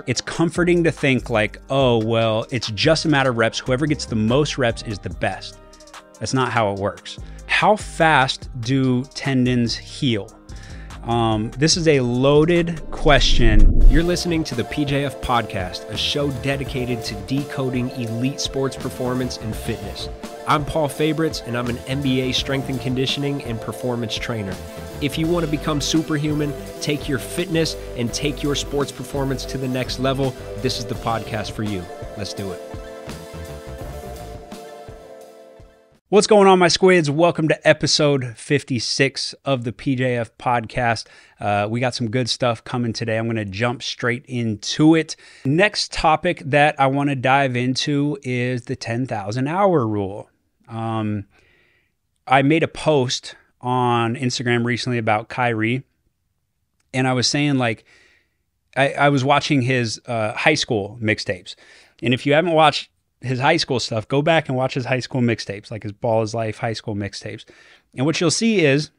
It's comforting to think like, oh, well, it's just a matter of reps. Whoever gets the most reps is the best. That's not how it works. How fast do tendons heal? This is a loaded question. You're listening to the PJF Podcast, a show dedicated to decoding elite sports performance and fitness. I'm Paul Fabritz, and I'm an MBA strength and conditioning and performance trainer. If you want to become superhuman, take your fitness, and take your sports performance to the next level, this is the podcast for you. Let's do it. What's going on, my squids? Welcome to episode 56 of the PJF Podcast. We got some good stuff coming today. I'm going to jump straight into it. Next topic that I want to dive into is the 10,000 hour rule. I made a post on Instagram recently about Kyrie, and I was saying, like, I was watching his high school mixtapes, and if you haven't watched his high school stuff, go back and watch his high school mixtapes, like his Ball is Life high school mixtapes. And what you'll see is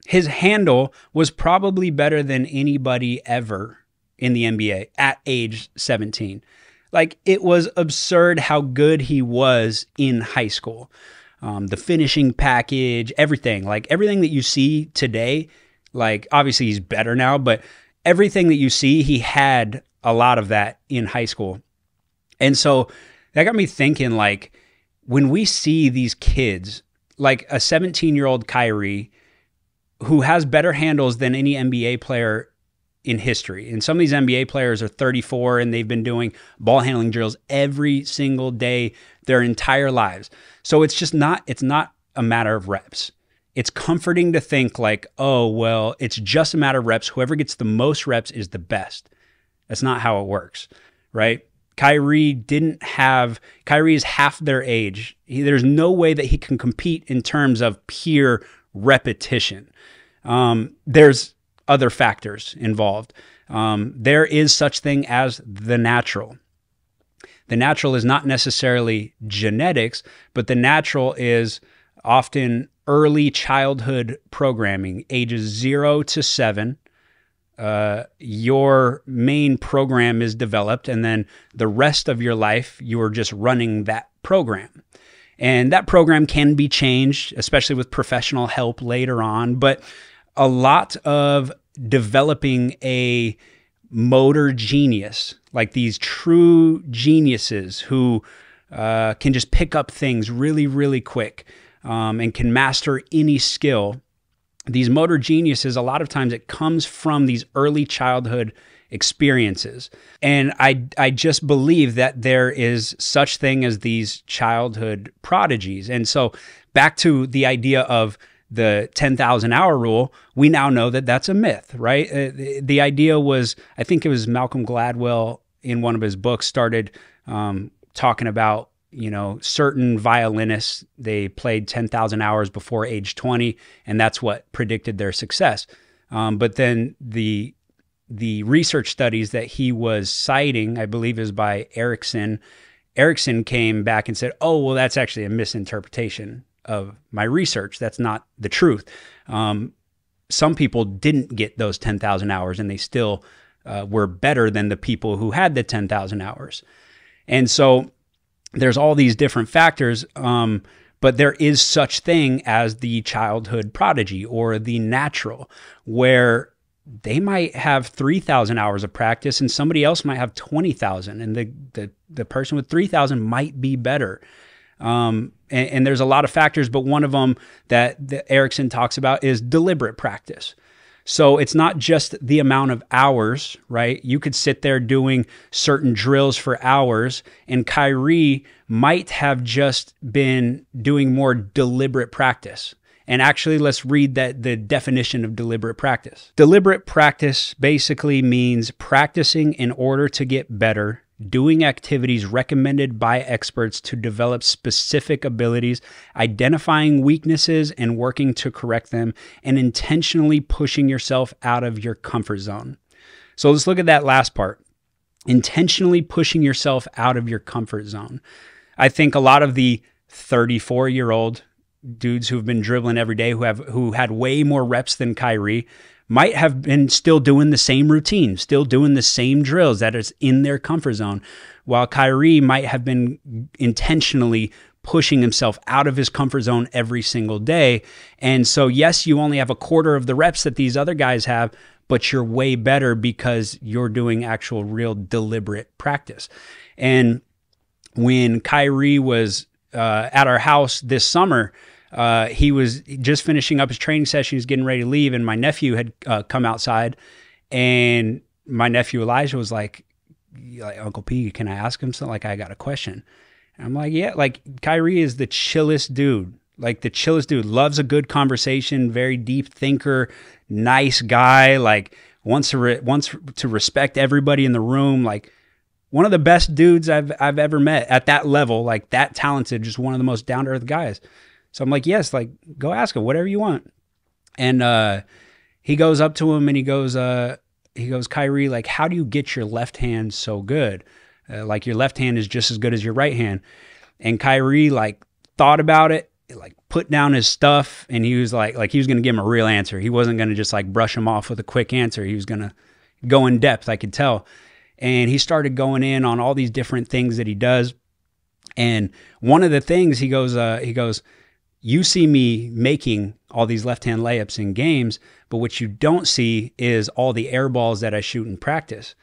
his handle was probably better than anybody ever in the NBA at age 17. Like, it was absurd how good he was in high school. The finishing package, everything, like everything that you see today, like obviously he's better now, but everything that you see, he had a lot of that in high school. And so that got me thinking, like, when we see these kids, like a 17-year-old Kyrie, who has better handles than any NBA player in history. And some of these NBA players are 34 and they've been doing ball handling drills every single day their entire lives. So it's not a matter of reps. It's comforting to think like, oh, well, it's just a matter of reps. Whoever gets the most reps is the best. That's not how it works, right? Kyrie is half their age. There's no way that he can compete in terms of pure repetition. There's other factors involved. There is such thing as the natural. The natural is not necessarily genetics, but the natural is often early childhood programming, ages 0 to 7. Your main program is developed, and then the rest of your life, you're just running that program. And that program can be changed, especially with professional help later on. But a lot of developing a motor genius, like these true geniuses who can just pick up things really, really quick and can master any skill. These motor geniuses, a lot of times it comes from these early childhood experiences. And I just believe that there is such thing as these childhood prodigies. And so back to the idea of the 10,000 hour rule, we now know that that's a myth, right? The idea was, I think it was Malcolm Gladwell in one of his books started talking about, certain violinists, they played 10,000 hours before age 20, and that's what predicted their success. But then the research studies that he was citing, I believe is by Erickson came back and said, oh, well, that's actually a misinterpretation of my research. That's not the truth. Some people didn't get those 10,000 hours, and they still were better than the people who had the 10,000 hours. And so there's all these different factors, but there is such thing as the childhood prodigy or the natural, where they might have 3,000 hours of practice and somebody else might have 20,000, and the person with 3,000 might be better. And there's a lot of factors, but one of them that Erickson talks about is deliberate practice. So it's not just the amount of hours, right? You could sit there doing certain drills for hours, and Kyrie might have just been doing more deliberate practice. And actually, let's read the definition of deliberate practice. Deliberate practice basically means practicing in order to get better, doing activities recommended by experts to develop specific abilities, identifying weaknesses and working to correct them, and intentionally pushing yourself out of your comfort zone. So let's look at that last part. Intentionally pushing yourself out of your comfort zone. I think a lot of the 34-year-old dudes who've been dribbling every day, who had way more reps than Kyrie, might have been still doing the same routine, still doing the same drills that is in their comfort zone, while Kyrie might have been intentionally pushing himself out of his comfort zone every single day. And so, yes, you only have a quarter of the reps that these other guys have, but you're way better because you're doing actual real deliberate practice. And when Kyrie was at our house this summer, he was just finishing up his training session. He was getting ready to leave, and my nephew had come outside, and my nephew Elijah was like, Uncle P, can I ask him something? Like, I got a question. And I'm like, yeah, like Kyrie is the chillest dude, like the chillest dude, loves a good conversation, very deep thinker, nice guy, like wants to respect everybody in the room, like one of the best dudes I've ever met at that level, like that talented, just one of the most down to earth guys. So I'm like, yes, like go ask him whatever you want. And he goes up to him and he goes, Kyrie, like, how do you get your left hand so good? Like your left hand is just as good as your right hand. And Kyrie like thought about it, like put down his stuff, and he was like he was going to give him a real answer. He wasn't going to just like brush him off with a quick answer. He was going to go in depth, I could tell. And he started going in on all these different things that he does. And one of the things he goes, you see me making all these left-hand layups in games, but what you don't see is all the air balls that I shoot in practice.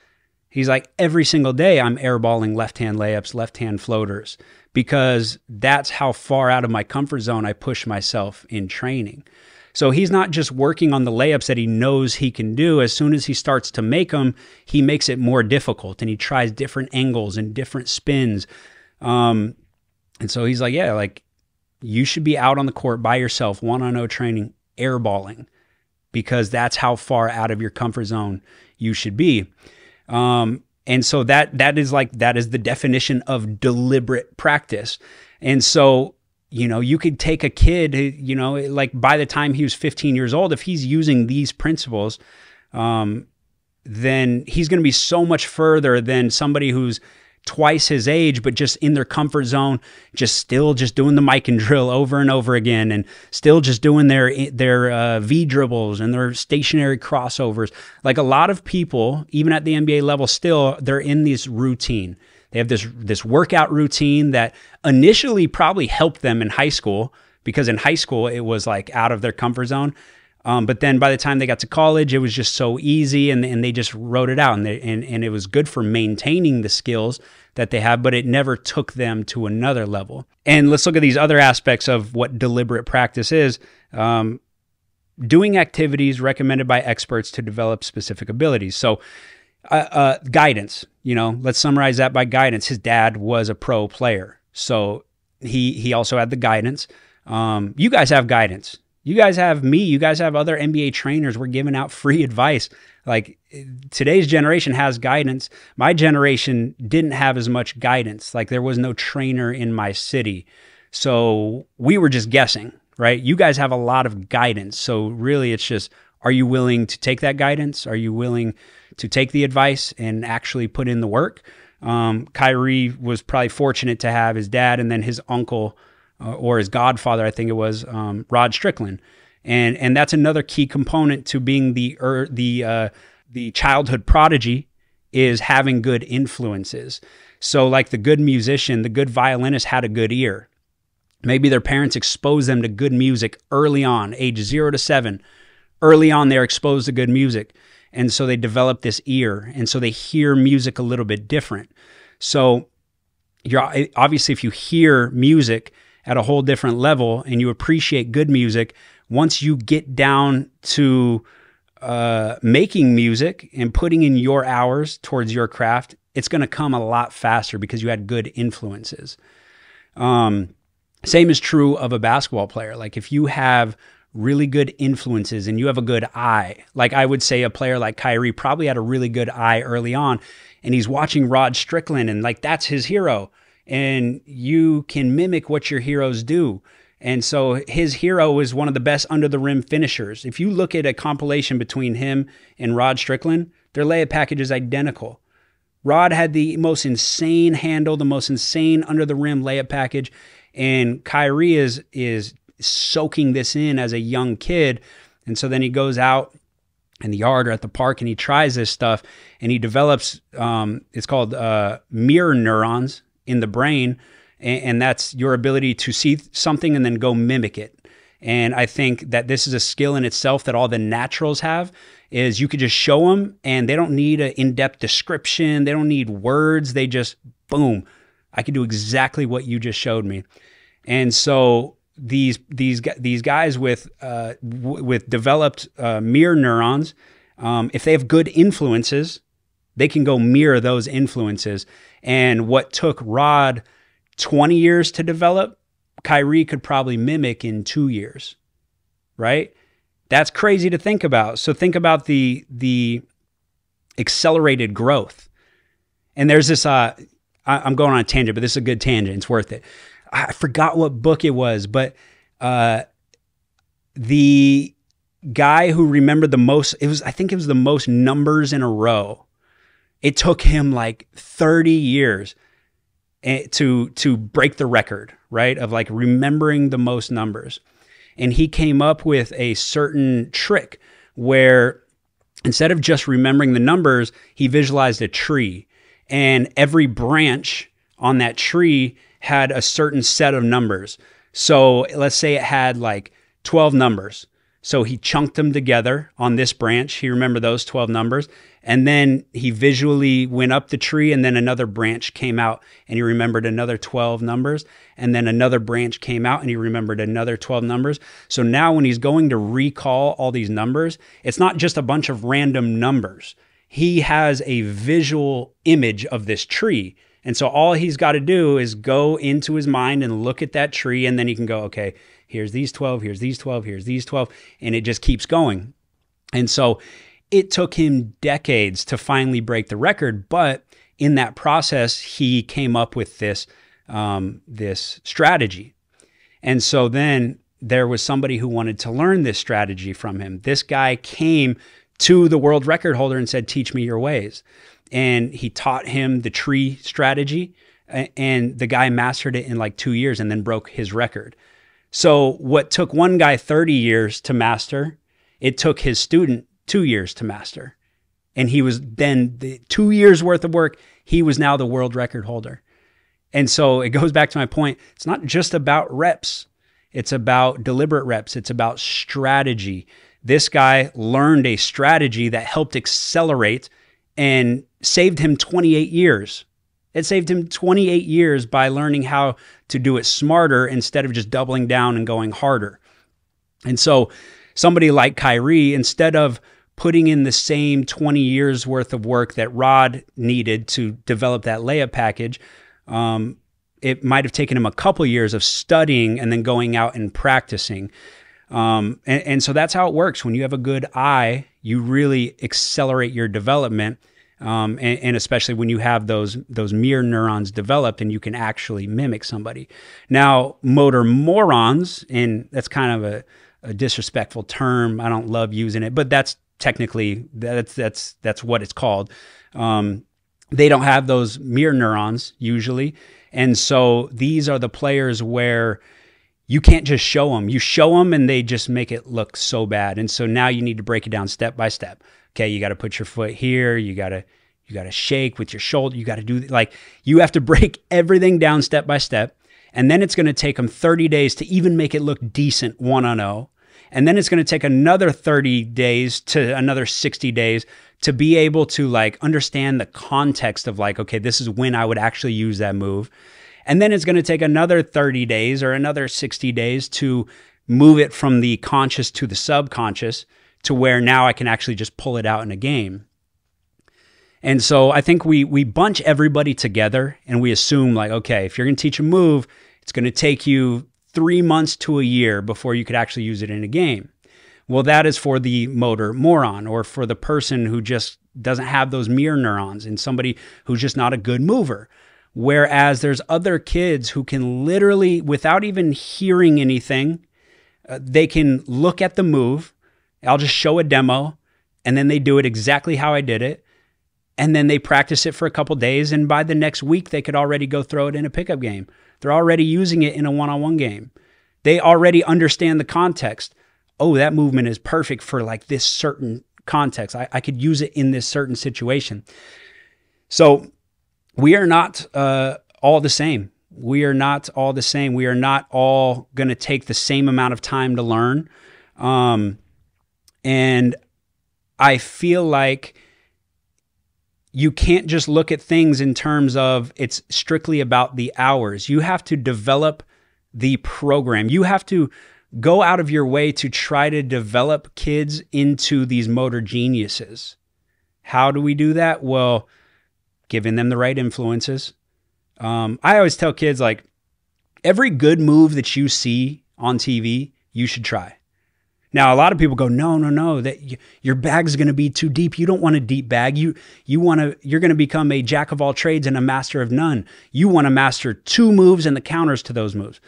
He's like, every single day I'm airballing left-hand layups, left-hand floaters, because that's how far out of my comfort zone I push myself in training. So he's not just working on the layups that he knows he can do. As soon as he starts to make them, he makes it more difficult, and he tries different angles and different spins. And so he's like, yeah, like you should be out on the court by yourself, one-on-one training, airballing, because that's how far out of your comfort zone you should be. And so that is the definition of deliberate practice. And so, you know, you could take a kid, you know, like by the time he was 15 years old, if he's using these principles, then he's going to be so much further than somebody who's twice his age, but just in their comfort zone, just doing the mic and drill over and over again, and still just doing their V dribbles and their stationary crossovers. Like a lot of people, even at the NBA level, still they're in this routine. They have this workout routine that initially probably helped them in high school, because in high school it was like out of their comfort zone. But then by the time they got to college, it was just so easy, and they just wrote it out, and it was good for maintaining the skills that they have, but it never took them to another level. And let's look at these other aspects of what deliberate practice is. Doing activities recommended by experts to develop specific abilities. So guidance, you know, let's summarize that by guidance. His dad was a pro player, so he also had the guidance. You guys have guidance. You guys have me. You guys have other NBA trainers. We're giving out free advice. Like today's generation has guidance. My generation didn't have as much guidance. Like there was no trainer in my city. So we were just guessing, right? You guys have a lot of guidance. So really it's just, are you willing to take that guidance? Are you willing to take the advice and actually put in the work? Kyrie was probably fortunate to have his dad and then his uncle, or his godfather, I think it was, Rod Strickland. And that's another key component to being the childhood prodigy, is having good influences. So like the good musician, the good violinist had a good ear. Maybe their parents exposed them to good music early on, age 0 to 7. Early on, they're exposed to good music. And so they develop this ear. And so they hear music a little bit different. So you're obviously, if you hear music at a whole different level and you appreciate good music, once you get down to making music and putting in your hours towards your craft, it's going to come a lot faster because you had good influences. Same is true of a basketball player. Like if you have really good influences and you have a good eye, like I would say a player like Kyrie probably had a really good eye early on, and he's watching Rod Strickland and like that's his hero. And you can mimic what your heroes do. And so his hero is one of the best under the rim finishers. If you look at a compilation between him and Rod Strickland, their layup package is identical. Rod had the most insane handle, the most insane under the rim layup package. And Kyrie is soaking this in as a young kid. And so then he goes out in the yard or at the park, and he tries this stuff, and he develops, it's called mirror neurons in the brain, and that's your ability to see something and then go mimic it. And I think that this is a skill in itself that all the naturals have, is you could just show them and they don't need an in-depth description. They don't need words. They just, boom, I can do exactly what you just showed me. And so these guys with developed mirror neurons, if they have good influences, they can go mirror those influences. And what took Rod 20 years to develop, Kyrie could probably mimic in 2 years, right? That's crazy to think about. So think about the accelerated growth. And there's this, I'm going on a tangent, but this is a good tangent. It's worth it. I forgot what book it was, but the guy who remembered the most, I think it was the most numbers in a row. It took him like 30 years to break the record, right? Of like remembering the most numbers. And he came up with a certain trick where instead of just remembering the numbers, he visualized a tree, and every branch on that tree had a certain set of numbers. So let's say it had like 12 numbers. So he chunked them together on this branch. He remembered those 12 numbers. And then he visually went up the tree, and then another branch came out and he remembered another 12 numbers. And then another branch came out and he remembered another 12 numbers. So now when he's going to recall all these numbers, it's not just a bunch of random numbers. He has a visual image of this tree. And so all he's got to do is go into his mind and look at that tree, and then he can go, okay, here's these 12, here's these 12, here's these 12, and it just keeps going. And so it took him decades to finally break the record, but in that process, he came up with this, this strategy. And so then there was somebody who wanted to learn this strategy from him. This guy came to the world record holder and said, teach me your ways. And he taught him the tree strategy, and the guy mastered it in like 2 years and then broke his record. So what took one guy 30 years to master, it took his student 2 years to master. And he was then, the 2 years worth of work, he was now the world record holder. And so it goes back to my point. It's not just about reps. It's about deliberate reps. It's about strategy. This guy learned a strategy that helped accelerate and saved him 28 years. It saved him 28 years by learning how to do it smarter instead of just doubling down and going harder. And so somebody like Kyrie, instead of putting in the same 20 years worth of work that Rod needed to develop that layup package, it might have taken him a couple years of studying and then going out and practicing. And so that's how it works. When you have a good eye, you really accelerate your development. And especially when you have those mirror neurons developed and you can actually mimic somebody. Now, motor morons, and that's kind of a disrespectful term. I don't love using it, but that's technically, that's what it's called. They don't have those mirror neurons usually. And so these are the players where you can't just show them. You show them and they just make it look so bad. And so now you need to break it down step by step. Okay, you got to put your foot here. You got to shake with your shoulder. You got to do, like, you have to break everything down step by step. And then it's going to take them 30 days to even make it look decent 1-on-0. And then it's going to take another 30 days to another 60 days to be able to like understand the context of like, okay, this is when I would actually use that move. And then it's going to take another 30 days or another 60 days to move it from the conscious to the subconscious to where now I can actually just pull it out in a game. And so I think we bunch everybody together and we assume like, okay, if you're going to teach a move, it's going to take you 3 months to a year before you could actually use it in a game. Well, that is for the motor moron, or for the person who just doesn't have those mirror neurons and somebody who's just not a good mover. Whereas there's other kids who can literally, without even hearing anything, they can look at the move. I'll just show a demo, and then they do it exactly how I did it. And then they practice it for a couple days, and by the next week, they could already go throw it in a pickup game. They're already using it in a one-on-one game. They already understand the context. Oh, that movement is perfect for like this certain context. I could use it in this certain situation. So we are not all the same. We are not all the same. We are not all going to take the same amount of time to learn. And I feel like you can't just look at things in terms of it's strictly about the hours. You have to develop the program. You have to go out of your way to try to develop kids into these motor geniuses. How do we do that? Well, giving them the right influences. I always tell kids, like, every good move that you see on TV, you should try. Now, a lot of people go, no, that your bag's going to be too deep. You don't want a deep bag. You're going to become a jack of all trades and a master of none. You want to master 2 moves and the counters to those moves.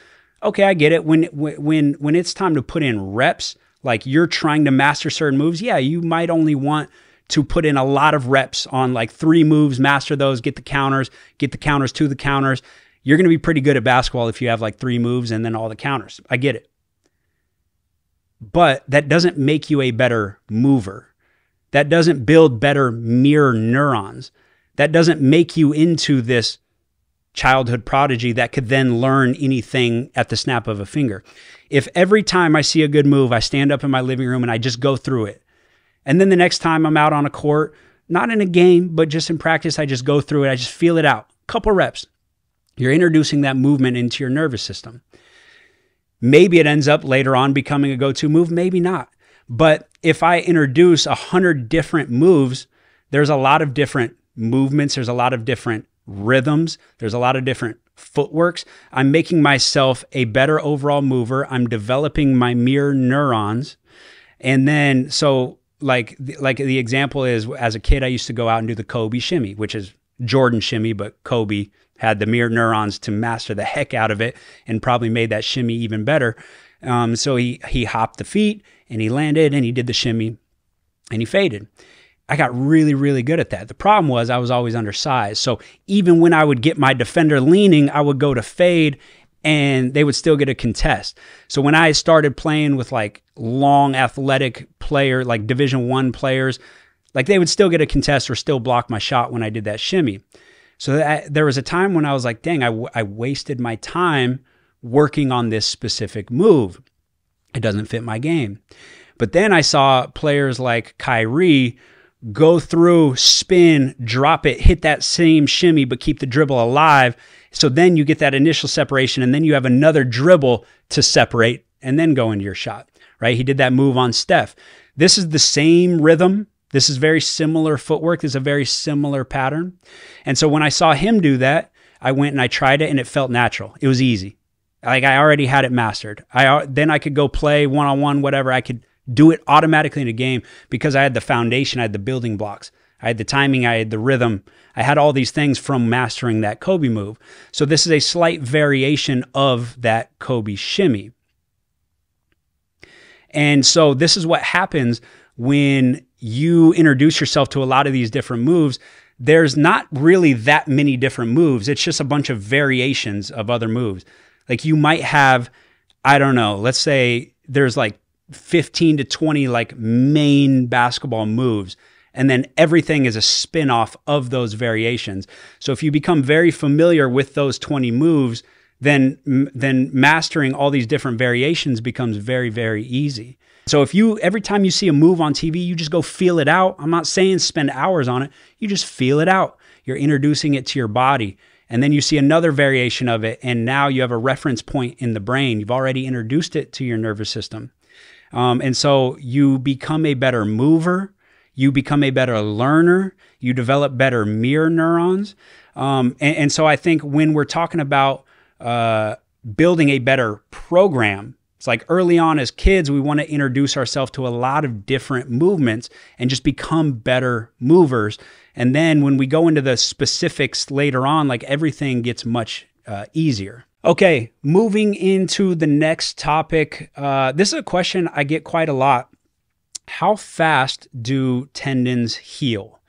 Okay, I get it. When it's time to put in reps, like you're trying to master certain moves, yeah, you might only want to put in a lot of reps on like 3 moves, master those, get the counters to the counters. You're going to be pretty good at basketball if you have like 3 moves and then all the counters. I get it. But that doesn't make you a better mover. That doesn't build better mirror neurons. That doesn't make you into this childhood prodigy that could then learn anything at the snap of a finger. If every time I see a good move, I stand up in my living room and I just go through it, and then the next time I'm out on a court, not in a game, but just in practice, I just go through it, I just feel it out, couple reps, you're introducing that movement into your nervous system. Maybe it ends up later on becoming a go-to move, maybe not. But if I introduce 100 different moves, there's a lot of different movements, there's a lot of different rhythms, there's a lot of different footworks. I'm making myself a better overall mover. I'm developing my mirror neurons. And then, so like the example is, as a kid, I used to go out and do the Kobe shimmy, which is Jordan shimmy, but Kobe had the mirror neurons to master the heck out of it and probably made that shimmy even better. So he hopped the feet and he landed and he did the shimmy and he faded. I got really, really good at that. The problem was I was always undersized. So even when I would get my defender leaning, I would go to fade and they would still get a contest. So when I started playing with like long athletic player, like Division I players, like they would still get a contest or still block my shot when I did that shimmy. So there was a time when I was like, dang, I wasted my time working on this specific move. It doesn't fit my game. But then I saw players like Kyrie go through, spin, drop it, hit that same shimmy, but keep the dribble alive. So then you get that initial separation, and then you have another dribble to separate and then go into your shot, right? He did that move on Steph. This is the same rhythm. This is very similar footwork. This is a very similar pattern. And so when I saw him do that, I went and I tried it and it felt natural. It was easy. Like I already had it mastered. Then I could go play one-on-one, whatever. I could do it automatically in a game because I had the foundation. I had the building blocks. I had the timing. I had the rhythm. I had all these things from mastering that Kobe move. So this is a slight variation of that Kobe shimmy. And so this is what happens when you introduce yourself to a lot of these different moves. There's not really that many different moves. It's just a bunch of variations of other moves. Like you might have, I don't know, let's say there's like 15 to 20 like main basketball moves, and then everything is a spin-off of those variations. So if you become very familiar with those 20 moves, then mastering all these different variations becomes very, very easy. So if every time you see a move on TV, you just go feel it out. I'm not saying spend hours on it. You just feel it out. You're introducing it to your body. And then you see another variation of it, and now you have a reference point in the brain. You've already introduced it to your nervous system. And so you become a better mover. You become a better learner. You develop better mirror neurons. And so I think when we're talking about building a better program, it's like early on as kids, we want to introduce ourselves to a lot of different movements and just become better movers. And then when we go into the specifics later on, like everything gets much easier. Okay, moving into the next topic. This is a question I get quite a lot. How fast do tendons heal?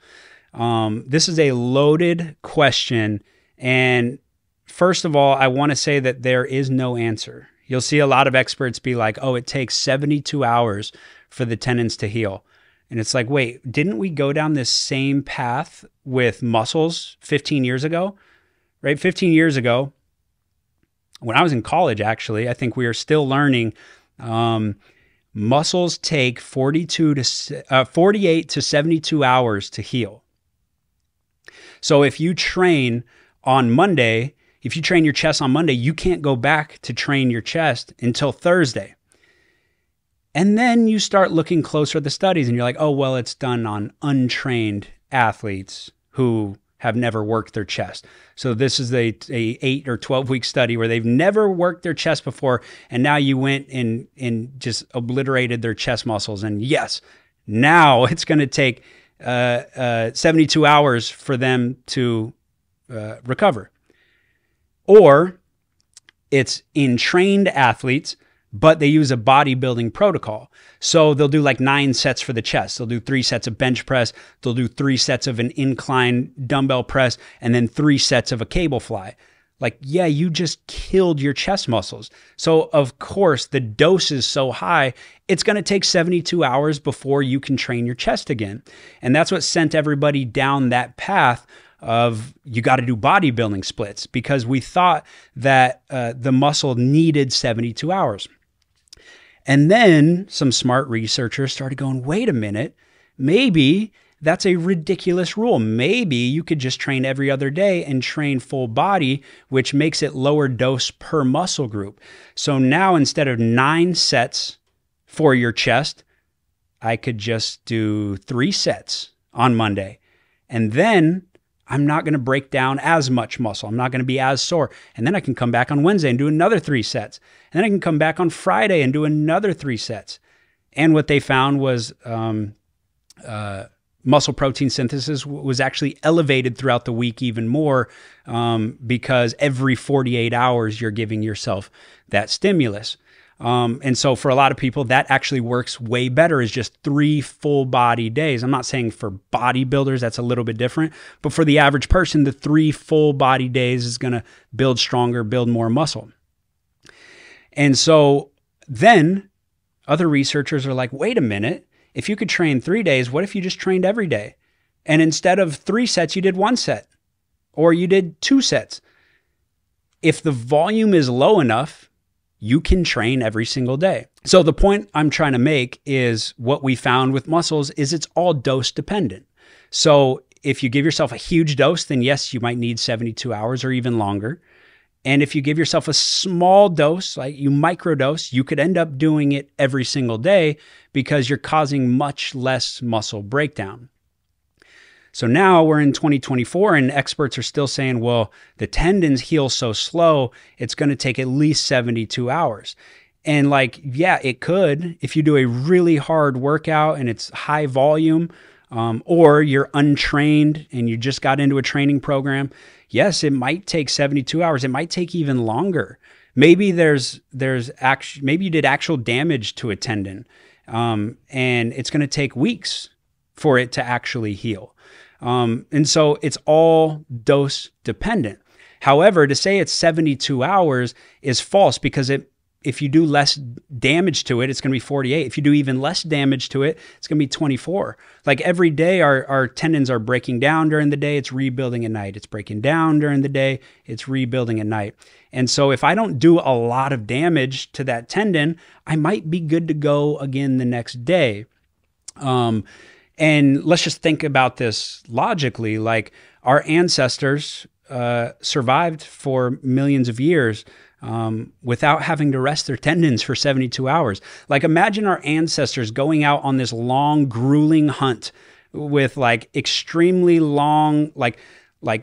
This is a loaded question. And first of all, I want to say that there is no answer. You'll see a lot of experts be like, oh, it takes 72 hours for the tendons to heal. And it's like, wait, didn't we go down this same path with muscles 15 years ago? Right? 15 years ago, when I was in college, actually, I think we are still learning muscles take 48 to 72 hours to heal. So if you train on Monday, if you train your chest on Monday, you can't go back to train your chest until Thursday. And then you start looking closer at the studies and you're like, oh, well, it's done on untrained athletes who have never worked their chest. So this is a 8 or 12 week study where they've never worked their chest before. And now you went and just obliterated their chest muscles. And yes, now it's going to take 72 hours for them to recover. Or it's in trained athletes, but they use a bodybuilding protocol. So they'll do like 9 sets for the chest. They'll do 3 sets of bench press. They'll do 3 sets of an incline dumbbell press, and then 3 sets of a cable fly. Like, yeah, you just killed your chest muscles. So of course, the dose is so high, it's going to take 72 hours before you can train your chest again. And that's what sent everybody down that path of you got to do bodybuilding splits, because we thought that the muscle needed 72 hours. And then some smart researchers started going, wait a minute, maybe that's a ridiculous rule. Maybe you could just train every other day and train full body, which makes it lower dose per muscle group. So now instead of 9 sets for your chest, I could just do 3 sets on Monday. And then I'm not going to break down as much muscle. I'm not going to be as sore. And then I can come back on Wednesday and do another 3 sets. And then I can come back on Friday and do another 3 sets. And what they found was muscle protein synthesis was actually elevated throughout the week even more, because every 48 hours you're giving yourself that stimulus. And so for a lot of people, that actually works way better, is just 3 full body days. I'm not saying for bodybuilders, that's a little bit different, but for the average person, the 3 full body days is going to build stronger, build more muscle. And so then other researchers are like, wait a minute, if you could train 3 days, what if you just trained every day? And instead of 3 sets, you did 1 set, or you did 2 sets. If the volume is low enough, you can train every single day. So the point I'm trying to make is what we found with muscles is it's all dose dependent. So if you give yourself a huge dose, then yes, you might need 72 hours or even longer. And if you give yourself a small dose, like you microdose, you could end up doing it every single day because you're causing much less muscle breakdown. So now we're in 2024 and experts are still saying, well, the tendons heal so slow, it's going to take at least 72 hours. And like, yeah, it could if you do a really hard workout and it's high volume, or you're untrained and you just got into a training program. Yes, it might take 72 hours. It might take even longer. Maybe maybe you did actual damage to a tendon, and it's going to take weeks for it to actually heal. And so it's all dose dependent. However, to say it's 72 hours is false, because if you do less damage to it, it's going to be 48. If you do even less damage to it, it's going to be 24. Like every day, our tendons are breaking down during the day. It's rebuilding at night. It's breaking down during the day. It's rebuilding at night. And so if I don't do a lot of damage to that tendon, I might be good to go again the next day. And let's just think about this logically. Like our ancestors survived for millions of years without having to rest their tendons for 72 hours. Like imagine our ancestors going out on this long, grueling hunt with like extremely long, like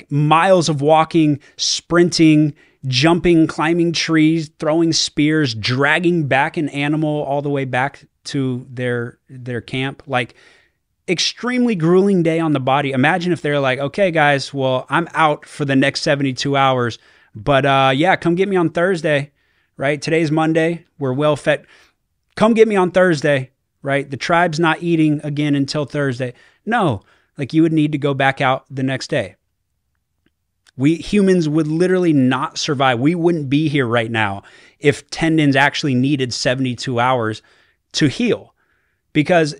miles of walking, sprinting, jumping, climbing trees, throwing spears, dragging back an animal all the way back to their camp. Like extremely grueling day on the body. Imagine if they're like, okay, guys, well, I'm out for the next 72 hours. But yeah, come get me on Thursday, right? Today's Monday. We're well fed. Come get me on Thursday, right? The tribe's not eating again until Thursday. No, like you would need to go back out the next day. We humans would literally not survive. We wouldn't be here right now if tendons actually needed 72 hours to heal. Because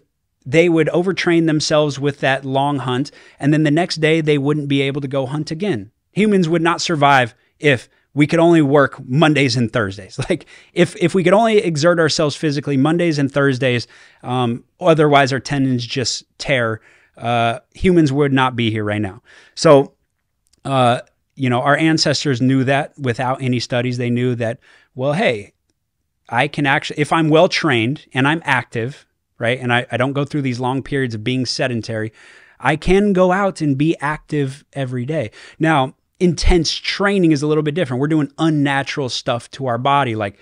they would overtrain themselves with that long hunt, and then the next day they wouldn't be able to go hunt again. Humans would not survive if we could only work Mondays and Thursdays. Like if we could only exert ourselves physically Mondays and Thursdays, otherwise our tendons just tear, humans would not be here right now. So, our ancestors knew that without any studies. They knew that, well, hey, I can actually, if I'm well trained and I'm active, right, and I don't go through these long periods of being sedentary, I can go out and be active every day. Now, intense training is a little bit different. We're doing unnatural stuff to our body, like,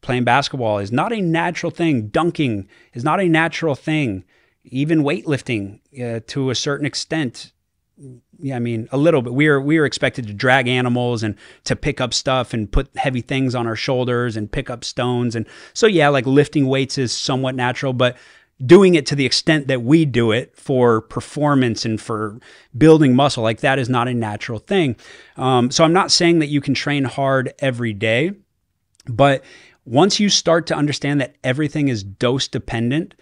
playing basketball is not a natural thing. Dunking is not a natural thing. Even weightlifting, to a certain extent. Yeah, I mean, a little bit. We are expected to drag animals and to pick up stuff and put heavy things on our shoulders and pick up stones. And so, yeah, like lifting weights is somewhat natural, but doing it to the extent that we do it for performance and for building muscle, like that is not a natural thing. So I'm not saying that you can train hard every day, but once you start to understand that everything is dose dependent,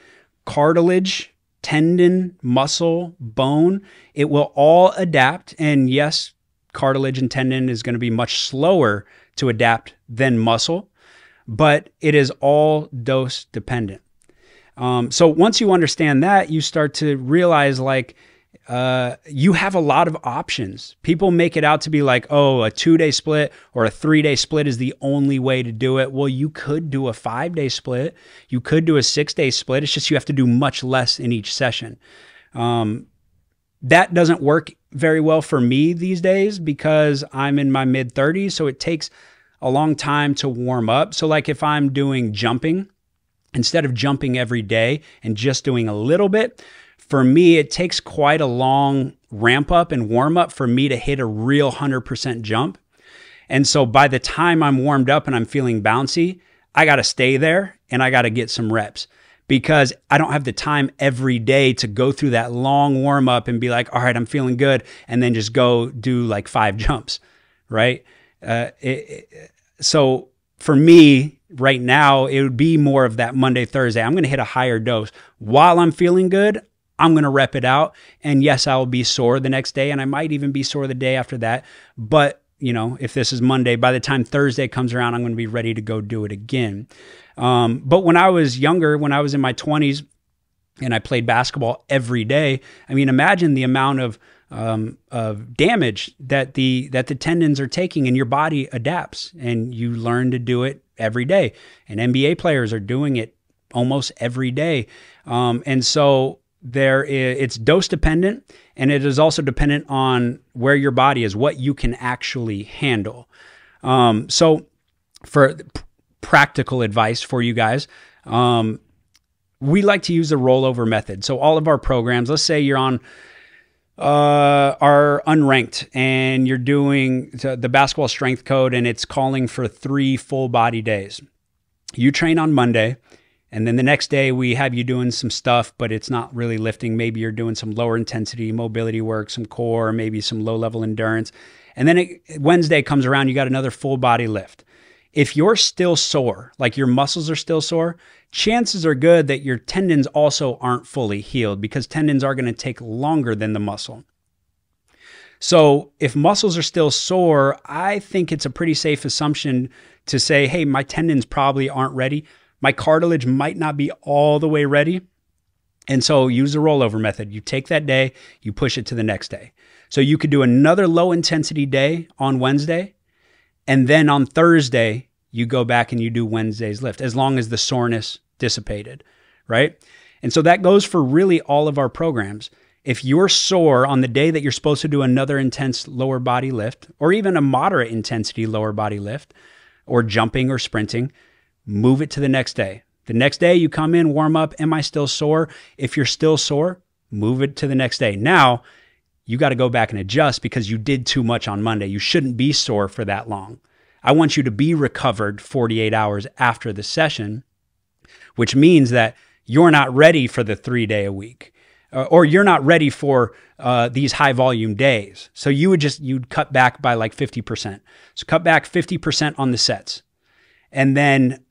cartilage, tendon, muscle, bone, it will all adapt. And yes, cartilage and tendon is going to be much slower to adapt than muscle, but it is all dose dependent. So once you understand that, you start to realize like, you have a lot of options. People make it out to be like, oh, a 2-day split or a 3-day split is the only way to do it. Well, you could do a 5-day split. You could do a 6-day split. It's just you have to do much less in each session. That doesn't work very well for me these days because I'm in my mid-30s, so it takes a long time to warm up. So like if I'm doing jumping, instead of jumping every day and just doing a little bit, for me, it takes quite a long ramp up and warm up for me to hit a real 100% jump. And so by the time I'm warmed up and I'm feeling bouncy, I got to stay there and I got to get some reps because I don't have the time every day to go through that long warm up and be like, all right, I'm feeling good. And then just go do like 5 jumps, right? So for me right now, it would be more of that Monday, Thursday. I'm going to hit a higher dose while I'm feeling good. I'm going to rep it out. And yes, I will be sore the next day. And I might even be sore the day after that. But, if this is Monday, by the time Thursday comes around, I'm going to be ready to go do it again. But when I was younger, when I was in my 20s and I played basketball every day, I mean, imagine the amount of damage that the tendons are taking and your body adapts and you learn to do it every day. And NBA players are doing it almost every day. And so it's dose dependent, and it is also dependent on where your body is, what you can actually handle. So for practical advice for you guys, we like to use the rollover method. So all of our programs, let's say you're on are unranked and you're doing the basketball strength code and it's calling for 3 full body days. You train on Monday. And then the next day we have you doing some stuff, but it's not really lifting. Maybe you're doing some lower intensity mobility work, some core, maybe some low level endurance. And then Wednesday comes around, you got another full body lift. If you're still sore, like your muscles are still sore, chances are good that your tendons also aren't fully healed because tendons are going to take longer than the muscle. So if muscles are still sore, I think it's a pretty safe assumption to say, hey, my tendons probably aren't ready. My cartilage might not be all the way ready. And so use the rollover method. You take that day, you push it to the next day. So you could do another low intensity day on Wednesday. And then on Thursday, you go back and you do Wednesday's lift as long as the soreness dissipated, right? And so that goes for really all of our programs. If you're sore on the day that you're supposed to do another intense lower body lift, or even a moderate intensity lower body lift, or jumping or sprinting, move it to the next day. The next day you come in, warm up. Am I still sore? If you're still sore, move it to the next day. Now you got to go back and adjust because you did too much on Monday. You shouldn't be sore for that long. I want you to be recovered 48 hours after the session, which means that you're not ready for the 3-day a week, or you're not ready for these high volume days. So you'd cut back by like 50%. So cut back 50% on the sets. And then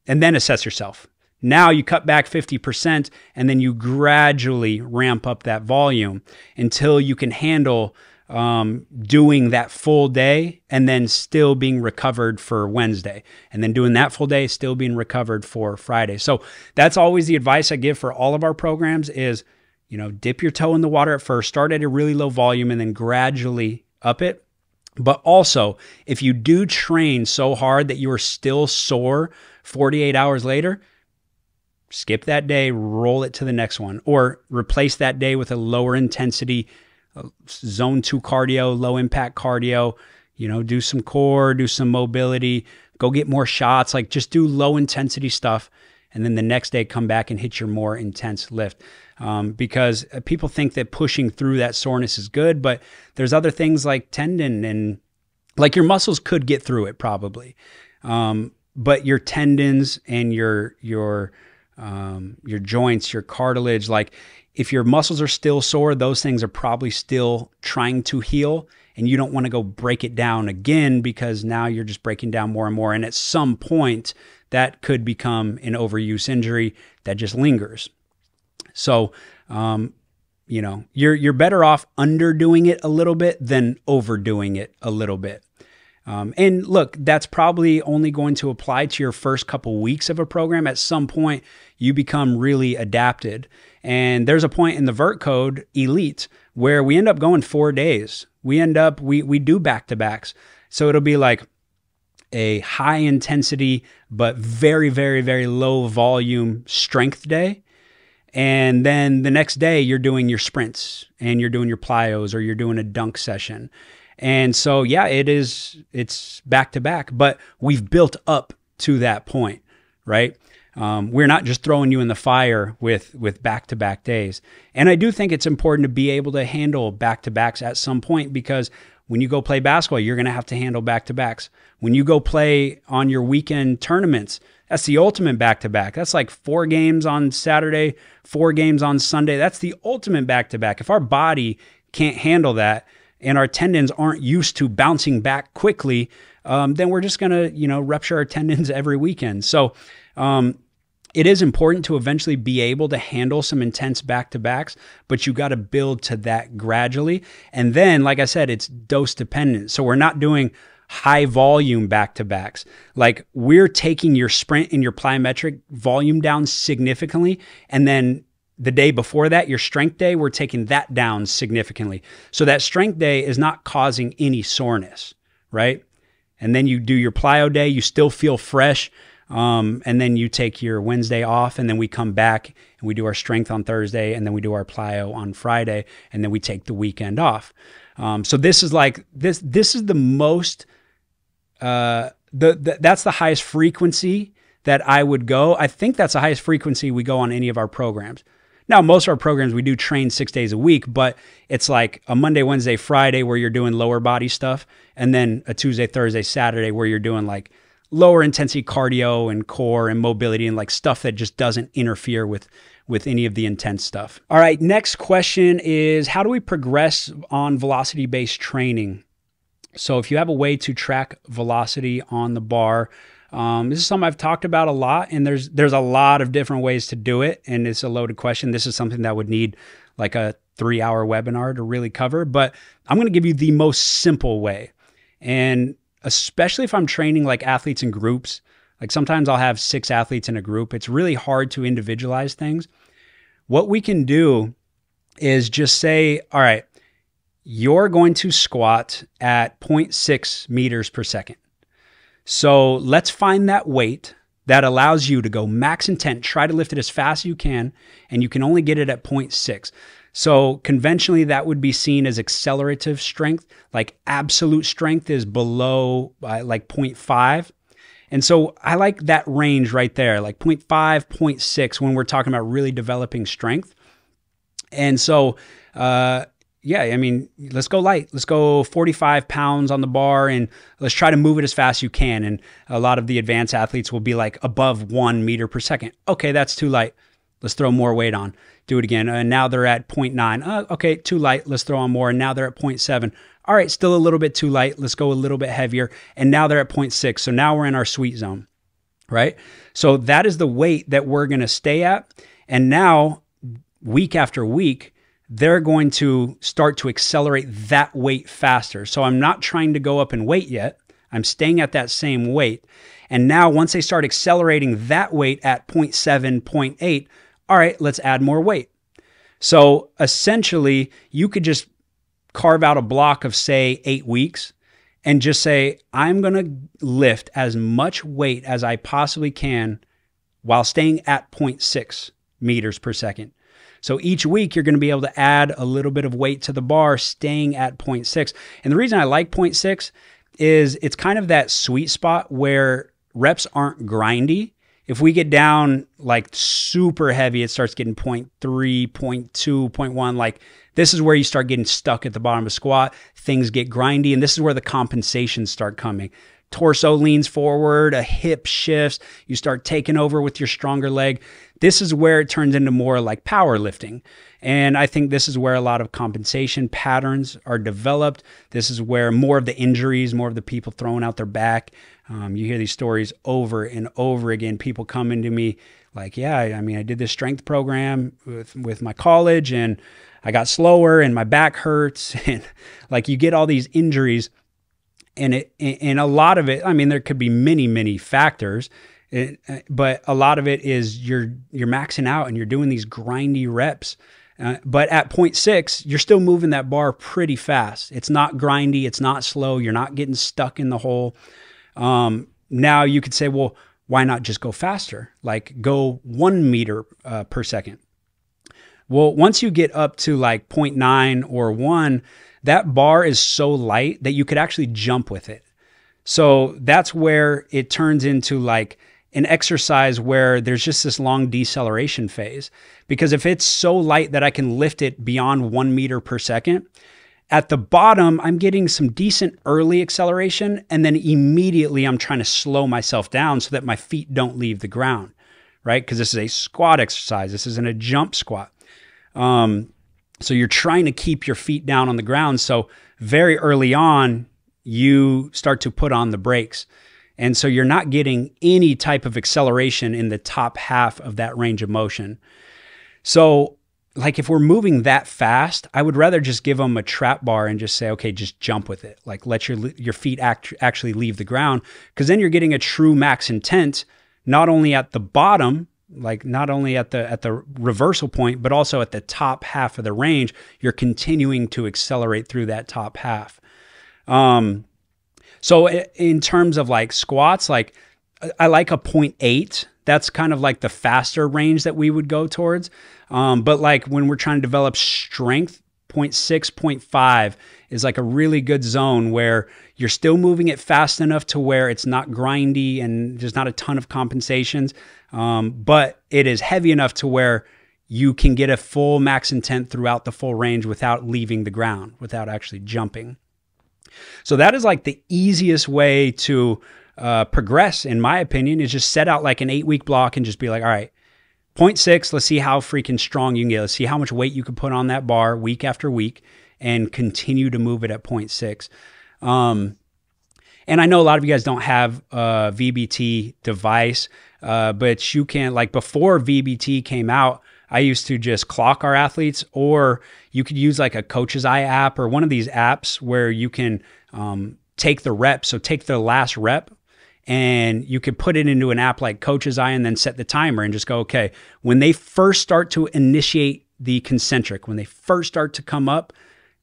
assess yourself. Now you cut back 50% and then you gradually ramp up that volume until you can handle doing that full day and then still being recovered for Wednesday, and then doing that full day, still being recovered for Friday. So that's always the advice I give for all of our programs is, you know, dip your toe in the water at first, start at a really low volume and then gradually up it. But also, if you do train so hard that you are still sore 48 hours later, skip that day, roll it to the next one, or replace that day with a lower intensity zone 2 cardio, low impact cardio, you know, do some core, do some mobility, go get more shots, like just do low intensity stuff. And then the next day come back and hit your more intense lift. Because people think that pushing through that soreness is good, but there's other things like tendon and like your muscles could get through it probably. But your tendons and your joints, your cartilage, like if your muscles are still sore, those things are probably still trying to heal, and you don't want to go break it down again because now you're just breaking down more and more. And at some point that could become an overuse injury that just lingers. So, you know, you're better off underdoing it a little bit than overdoing it a little bit. And look, that's probably only going to apply to your first couple weeks of a program. At some point, you become really adapted. And there's a point in the vert code elite where we end up going 4 days. We do back-to-backs. So it'll be like a high intensity, but very, very, very low volume strength day. And then the next day you're doing your sprints and you're doing your plyos or you're doing a dunk session. And so, yeah, it's back to back, but we've built up to that point, right? We're not just throwing you in the fire with back-to-back days. And I do think it's important to be able to handle back-to-backs at some point, because when you go play basketball, you're going to have to handle back-to-backs. When you go play on your weekend tournaments, that's the ultimate back-to-back. That's like 4 games on Saturday, 4 games on Sunday. That's the ultimate back-to-back. If our body can't handle that and our tendons aren't used to bouncing back quickly, then we're just going to, rupture our tendons every weekend. So it is important to eventually be able to handle some intense back-to-backs, but you got to build to that gradually. And then, like I said, it's dose dependent. So we're not doing high volume back-to-backs. Like we're taking your sprint and your plyometric volume down significantly. And then the day before that, your strength day, we're taking that down significantly. So that strength day is not causing any soreness, right? And then you do your plyo day, you still feel fresh. And then you take your Wednesday off, and then we come back and we do our strength on Thursday, and then we do our plyo on Friday, and then we take the weekend off. So this is like, this is the most, that's the highest frequency that I would go. I think that's the highest frequency we go on any of our programs. Now, most of our programs, we do train 6 days a week, but it's like a Monday, Wednesday, Friday where you're doing lower body stuff, and then a Tuesday, Thursday, Saturday where you're doing like lower intensity cardio and core and mobility and like stuff that just doesn't interfere with any of the intense stuff. All right, next question is, how do we progress on velocity-based training? So if you have a way to track velocity on the bar, this is something I've talked about a lot, and there's a lot of different ways to do it, and it's a loaded question. This is something that would need like a 3-hour webinar to really cover, but I'm going to give you the most simple way. And especially if I'm training like athletes in groups, like sometimes I'll have 6 athletes in a group. It's really hard to individualize things. What we can do is just say, all right, you're going to squat at 0.6 meters per second. So let's find that weight that allows you to go max intent, try to lift it as fast as you can, and you can only get it at 0.6. So conventionally, that would be seen as accelerative strength. Like absolute strength is below like 0.5. And so I like that range right there, like 0.5, 0.6 when we're talking about really developing strength. And so, yeah, I mean, let's go light. Let's go 45 pounds on the bar and let's try to move it as fast as you can. And a lot of the advanced athletes will be like above 1 meter per second. Okay, that's too light. Let's throw more weight on. Do it again. And now they're at 0.9. Okay, too light. Let's throw on more. And now they're at 0.7. All right, still a little bit too light. Let's go a little bit heavier. And now they're at 0.6. So now we're in our sweet zone. right? So that is the weight that we're going to stay at. And now, week after week, they're going to start to accelerate that weight faster. So I'm not trying to go up in weight yet. I'm staying at that same weight. And now once they start accelerating that weight at 0.7, 0.8, all right, let's add more weight. So essentially, you could just carve out a block of, say, 8 weeks and just say, I'm going to lift as much weight as I possibly can while staying at 0.6 meters per second. So each week, you're going to be able to add a little bit of weight to the bar, staying at 0.6. And the reason I like 0.6 is it's kind of that sweet spot where reps aren't grindy. If we get down like super heavy, it starts getting 0.3, 0.2, 0.1. Like this is where you start getting stuck at the bottom of a squat. Things get grindy, and this is where the compensations start coming. Torso leans forward, a hip shifts, you start taking over with your stronger leg. This is where it turns into more like powerlifting. And I think this is where a lot of compensation patterns are developed. This is where more of the injuries, more of the people throwing out their back. You hear these stories over and over again. People come into me like, yeah, I mean, I did this strength program with my college and I got slower and my back hurts. And like you get all these injuries. And a lot of it, I mean, there could be many, many factors, but a lot of it is you're maxing out and you're doing these grindy reps. But at 0.6, you're still moving that bar pretty fast. It's not grindy. It's not slow. You're not getting stuck in the hole. Now you could say, well, why not just go faster? Like go 1 meter per second. Well, once you get up to like 0.9 or 1, that bar is so light that you could actually jump with it. So that's where it turns into like an exercise where there's just this long deceleration phase. Because if it's so light that I can lift it beyond 1 meter per second, at the bottom, I'm getting some decent early acceleration, and then immediately I'm trying to slow myself down so that my feet don't leave the ground, right? Because this is a squat exercise. This isn't a jump squat. So you're trying to keep your feet down on the ground. So very early on, you start to put on the brakes. And so you're not getting any type of acceleration in the top half of that range of motion. So like if we're moving that fast, I would rather just give them a trap bar and just say, okay, just jump with it. Like let your feet actually leave the ground, because then you're getting a true max intent, not only at the bottom, like not only at the reversal point, but also at the top half of the range. You're continuing to accelerate through that top half. So in terms of like squats, like I like a 0.8. That's kind of like the faster range that we would go towards. But like when we're trying to develop strength, 0.6, 0.5 is like a really good zone where you're still moving it fast enough to where it's not grindy and there's not a ton of compensations. But it is heavy enough to where you can get a full max intent throughout the full range without leaving the ground, without actually jumping. So that is like the easiest way to progress, in my opinion, is just set out like an 8-week block and just be like, all right, 0.6, let's see how freaking strong you can get. Let's see how much weight you can put on that bar week after week and continue to move it at 0.6. And I know a lot of you guys don't have a VBT device, but you can, like before VBT came out, I used to just clock our athletes, or you could use like a Coach's Eye app or one of these apps where you can take the rep. So take the last rep and you could put it into an app like Coach's Eye and then set the timer and just go, okay, when they first start to initiate the concentric, when they first start to come up,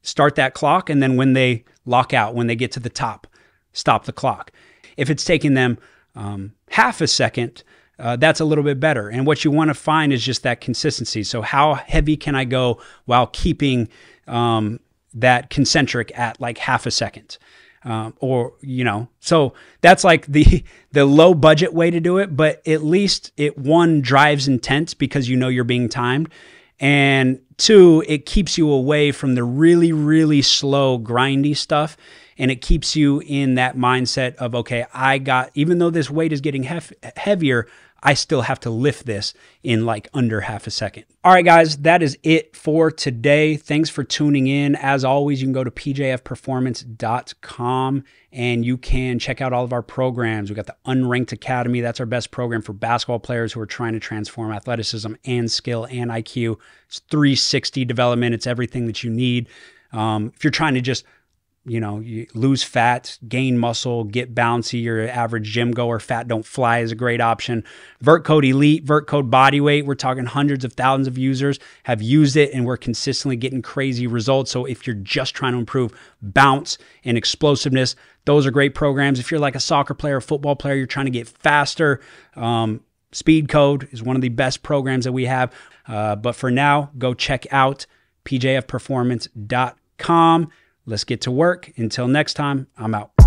start that clock. And then when they lock out, when they get to the top, stop the clock. If it's taking them half a second, that's a little bit better. And what you want to find is just that consistency. So how heavy can I go while keeping that concentric at like half a second? Or, you know, so that's like the low budget way to do it, but at least it, one, drives intent because you know you're being timed, and two, it keeps you away from the really, really slow, grindy stuff. And it keeps you in that mindset of, okay, even though this weight is getting heavier, I still have to lift this in like under half a second. All right, guys, that is it for today. Thanks for tuning in. As always, you can go to pjfperformance.com and you can check out all of our programs. We got the Unranked Academy. That's our best program for basketball players who are trying to transform athleticism and skill and IQ. It's 360 development. It's everything that you need. If you're trying to just you lose fat, gain muscle, get bouncy, you're an average gym goer, fat don't fly is a great option. Vert Code Elite, Vert Code Bodyweight, we're talking hundreds of thousands of users have used it and we're consistently getting crazy results. So if you're just trying to improve bounce and explosiveness, those are great programs. If you're like a soccer player, football player, you're trying to get faster, Speed Code is one of the best programs that we have. But for now, go check out pjfperformance.com. Let's get to work. Until next time, I'm out.